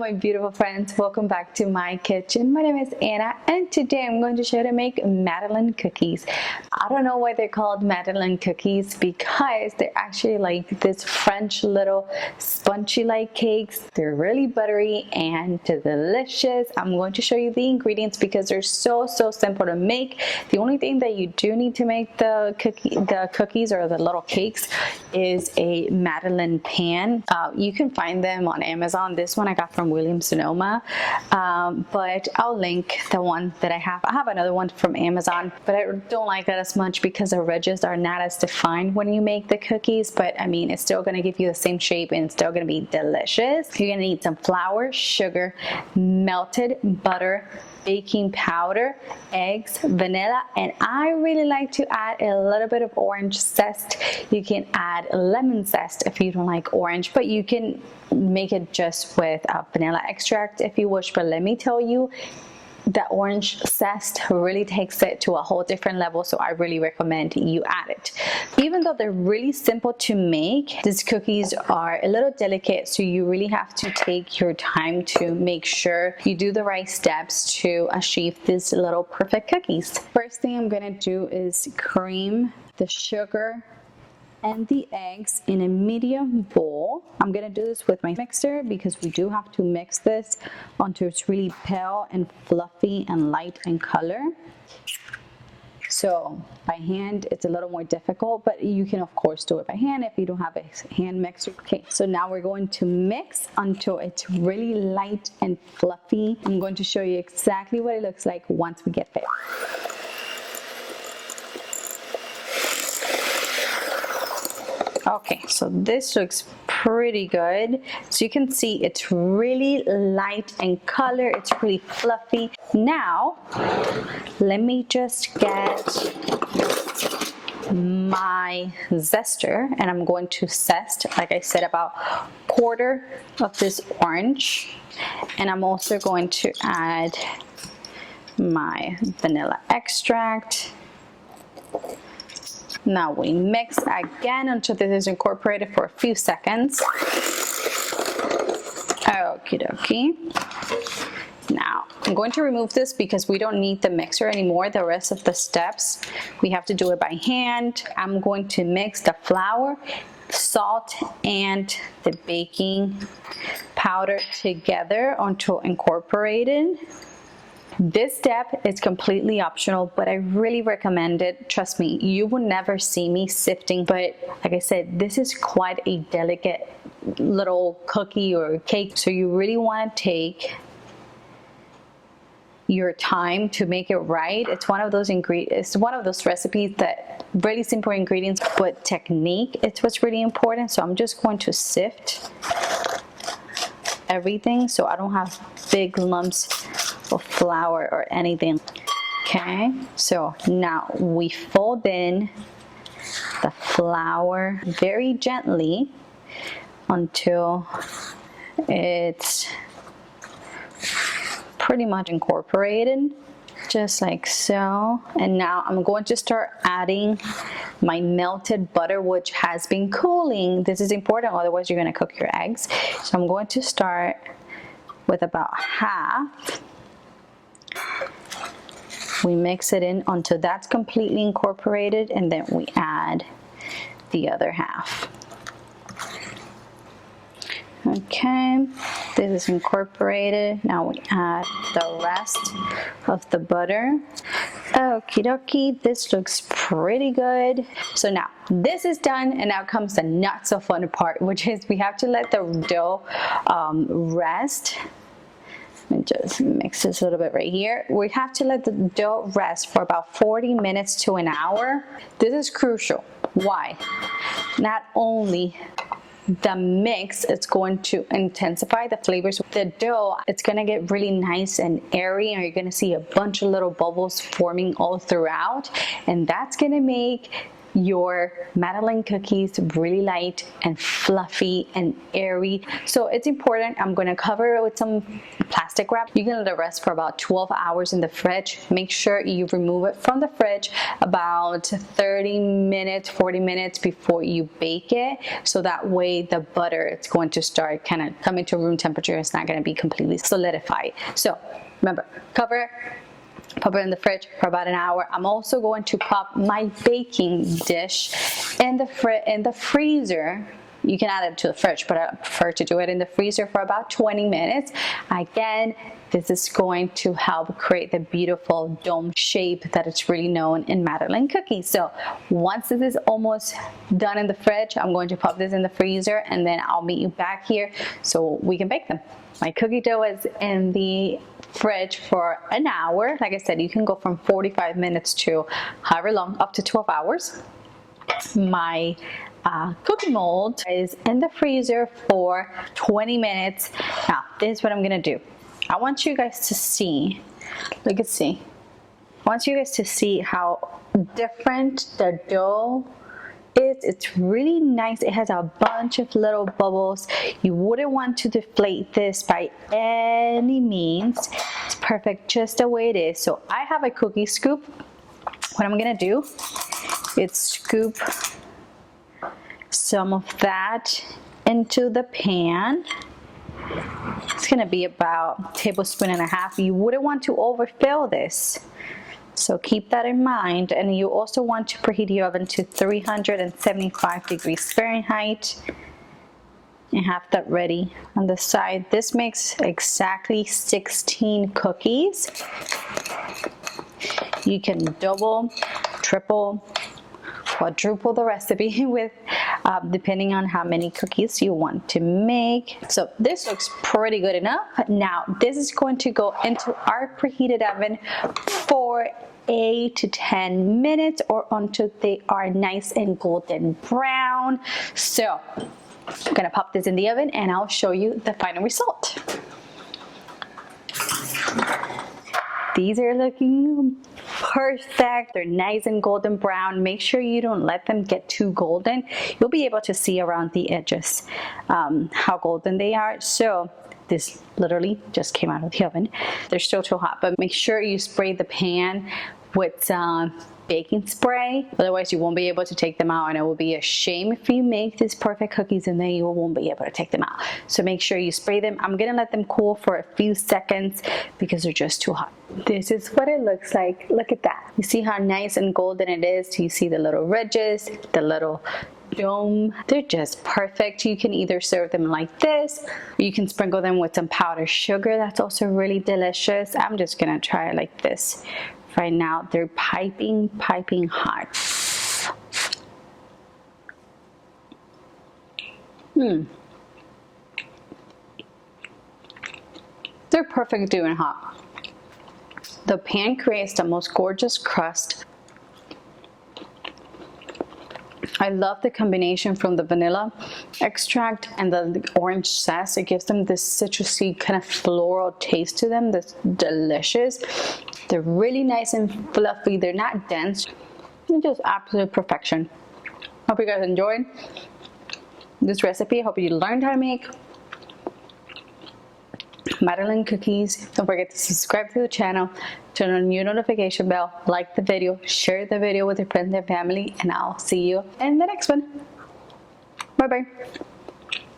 my beautiful friends, welcome back to my kitchen. My name is Anna and today I'm going to show you how to make Madeleine cookies. I don't know why they're called Madeleine cookies because they're actually like this French little spongy like cakes. They're really buttery and delicious. I'm going to show you the ingredients because they're so simple to make. The only thing that you do need to make the cookies or the little cakes is a Madeleine pan. You can find them on Amazon. This one I got from Williams-Sonoma, but I'll link the one that I have. I have another one from Amazon, but I don't like that as much because the ridges are not as defined when you make the cookies, but I mean, it's still going to give you the same shape and it's still going to be delicious. You're going to need some flour, sugar, melted butter, baking powder, eggs, vanilla, and I really like to add a little bit of orange zest. You can add lemon zest if you don't like orange, but you can make it just with vanilla extract if you wish. But let me tell you, the orange zest really takes it to a whole different level, so I really recommend you add it. Even though they're really simple to make, these cookies are a little delicate, so you really have to take your time to make sure you do the right steps to achieve these little perfect cookies. First thing I'm gonna do is cream the sugar and the eggs in a medium bowl. I'm gonna do this with my mixer because we do have to mix this until it's really pale and fluffy and light in color. So by hand it's a little more difficult, but you can of course do it by hand if you don't have a hand mixer. Okay, so now we're going to mix until it's really light and fluffy. I'm going to show you exactly what it looks like once we get there. Okay, so this looks pretty good. So you can see it's really light in color, it's really fluffy. Now, let me just get my zester and I'm going to zest, like I said, about a quarter of this orange. And I'm also going to add my vanilla extract. Now we mix again until this is incorporated for a few seconds. Okie dokie. Now I'm going to remove this because we don't need the mixer anymore. The rest of the steps we have to do it by hand. I'm going to mix the flour, salt, and the baking powder together until incorporated. This step is completely optional, but I really recommend it. Trust me, you will never see me sifting, but like I said, this is quite a delicate little cookie or cake, so you really want to take your time to make it right. It's one of those ingredients, it's one of those recipes that really simple ingredients, but technique, it's what's really important. So I'm just going to sift everything so I don't have big lumps of flour or anything. Okay, so now we fold in the flour very gently until it's pretty much incorporated, just like so. And now I'm going to start adding my melted butter, which has been cooling. This is important, otherwise you're going to cook your eggs. So I'm going to start with about half. We mix it in until that's completely incorporated, and then we add the other half. Okay, this is incorporated. Now we add the rest of the butter. Okie dokie, this looks pretty good. So now this is done, and now comes the not so fun part, which is we have to let the dough rest. And just mix this a little bit right here. We have to let the dough rest for about 40 minutes to an hour. This is crucial. Why? Not only the mix, it's going to intensify the flavors of the dough. It's going to get really nice and airy, and you're going to see a bunch of little bubbles forming all throughout, and that's going to make your Madeleine cookies really light and fluffy and airy. So it's important. I'm going to cover it with some plastic wrap. You can let it rest for about 12 hours in the fridge. Make sure you remove it from the fridge about 30 minutes, 40 minutes before you bake it. So that way the butter, it's going to start kind of coming to room temperature. It's not going to be completely solidified. So remember, cover it. Pop it in the fridge for about an hour. I'm also going to pop my baking dish in the freezer. You can add it to the fridge, but I prefer to do it in the freezer for about 20 minutes. Again, this is going to help create the beautiful dome shape that it's really known in Madeleine cookies. So once this is almost done in the fridge, I'm going to pop this in the freezer, and then I'll meet you back here so we can bake them. My cookie dough is in the fridge for an hour. Like I said, you can go from 45 minutes to however long, up to 12 hours. My cookie mold is in the freezer for 20 minutes. Now, this is what I'm gonna do. I want you guys to see, look and see. I want you guys to see how different the dough is. It's really nice. It has a bunch of little bubbles. You wouldn't want to deflate this by any means. It's perfect just the way it is. So I have a cookie scoop. What I'm gonna do is scoop some of that into the pan. It's gonna be about a tablespoon and a half. You wouldn't want to overfill this, so keep that in mind. And you also want to preheat your oven to 375 degrees Fahrenheit and have that ready on the side. This makes exactly 16 cookies. You can double, triple, quadruple the recipe with depending on how many cookies you want to make. So this looks pretty good enough. Now this is going to go into our preheated oven for 8 to 10 minutes or until they are nice and golden brown. So I'm gonna pop this in the oven and I'll show you the final result. These are looking perfect. They're nice and golden brown. Make sure you don't let them get too golden. You'll be able to see around the edges how golden they are. So this literally just came out of the oven. They're still too hot, but make sure you spray the pan with some baking spray. Otherwise you won't be able to take them out, and it will be a shame if you make these perfect cookies and then you won't be able to take them out. So make sure you spray them. I'm gonna let them cool for a few seconds because they're just too hot. This is what it looks like. Look at that. You see how nice and golden it is? You see the little ridges, the little dome. They're just perfect. You can either serve them like this, or you can sprinkle them with some powdered sugar. That's also really delicious. I'm just gonna try it like this. Right now, they're piping hot. They're perfect doing hot. The pan creates the most gorgeous crust. I love the combination from the vanilla extract and the orange zest. It gives them this citrusy kind of floral taste to them that's delicious. They're really nice and fluffy. They're not dense. They're just absolute perfection. Hope you guys enjoyed this recipe. Hope you learned how to make Madeleine cookies. Don't forget to subscribe to the channel, turn on your notification bell, like the video, share the video with your friends and family, and I'll see you in the next one. Bye bye.